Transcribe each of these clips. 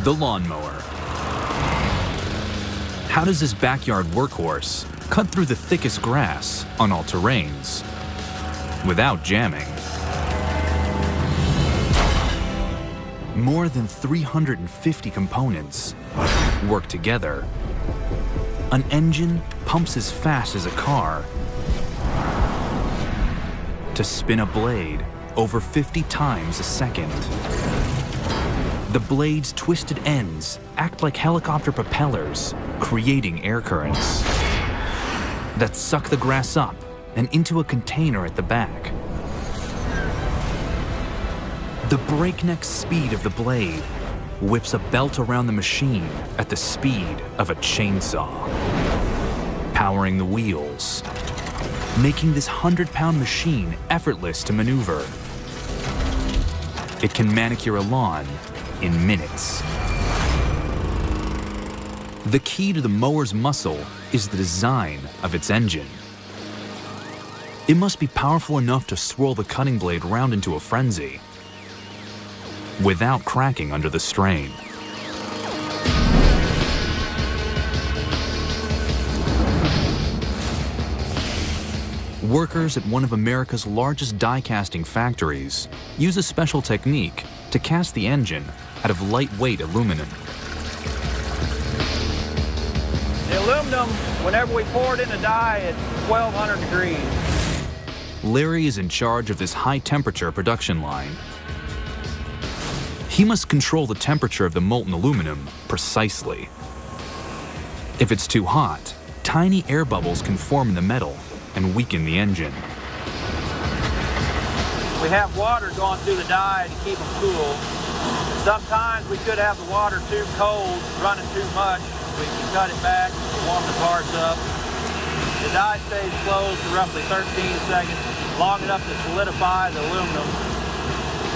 the lawnmower. How does this backyard workhorse cut through the thickest grass on all terrains without jamming? More than 350 components work together. An engine pumps as fast as a car to spin a blade over 50 times a second. The blade's twisted ends act like helicopter propellers, creating air currents that suck the grass up and into a container at the back. The breakneck speed of the blade whips a belt around the machine at the speed of a chainsaw, powering the wheels, making this 100-pound machine effortless to maneuver. It can manicure a lawn in minutes. The key to the mower's muscle is the design of its engine. It must be powerful enough to swirl the cutting blade round into a frenzy without cracking under the strain. Workers at one of America's largest die-casting factories use a special technique to cast the engine out of lightweight aluminum. The aluminum, whenever we pour it in a die, it's 1,200 degrees. Larry is in charge of this high-temperature production line. He must control the temperature of the molten aluminum precisely. If it's too hot, tiny air bubbles can form in the metal and weaken the engine. We have water going through the die to keep them cool. Sometimes we could have the water too cold, running too much. We can cut it back, warm the parts up. The die stays closed for roughly 13 seconds, long enough to solidify the aluminum.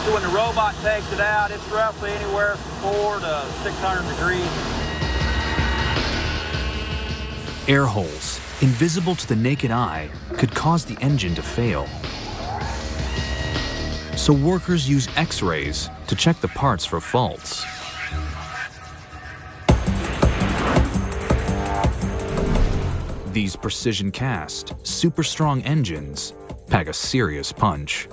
So when the robot takes it out, it's roughly anywhere from 400 to 600 degrees. Air holes, invisible to the naked eye, could cause the engine to fail. So workers use X-rays to check the parts for faults. These precision-cast, super-strong engines pack a serious punch.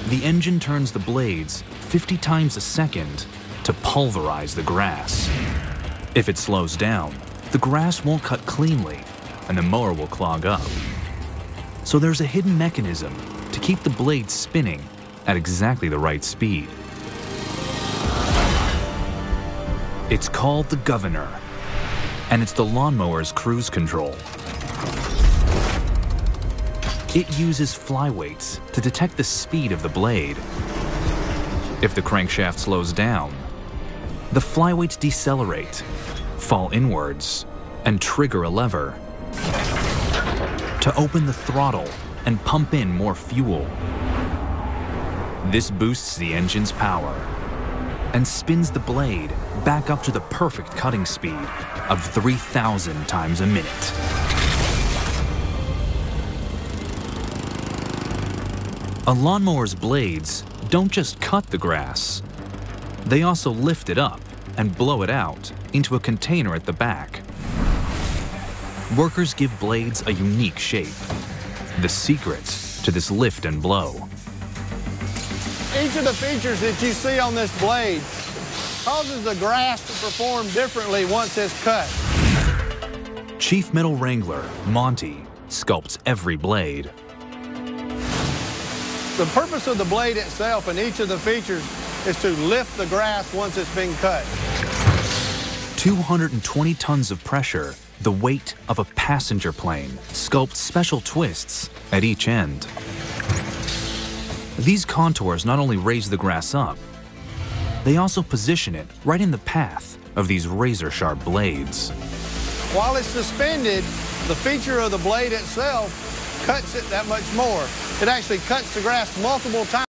The engine turns the blades 50 times a second to pulverize the grass. If it slows down, the grass won't cut cleanly and the mower will clog up. So there's a hidden mechanism to keep the blade spinning at exactly the right speed. It's called the governor, and it's the lawnmower's cruise control. It uses flyweights to detect the speed of the blade. If the crankshaft slows down, the flyweights decelerate, fall inwards, and trigger a lever to open the throttle and pump in more fuel. This boosts the engine's power and spins the blade back up to the perfect cutting speed of 3,000 times a minute. A lawnmower's blades don't just cut the grass. They also lift it up and blow it out into a container at the back. Workers give blades a unique shape, the secret to this lift and blow. Each of the features that you see on this blade causes the grass to perform differently once it's cut. Chief Metal Wrangler, Monty, sculpts every blade. The purpose of the blade itself and each of the features is to lift the grass once it's been cut. 220 tons of pressure, the weight of a passenger plane, sculpts special twists at each end. These contours not only raise the grass up, they also position it right in the path of these razor-sharp blades. While it's suspended, the feature of the blade itself cuts it that much more. It actually cuts the grass multiple times.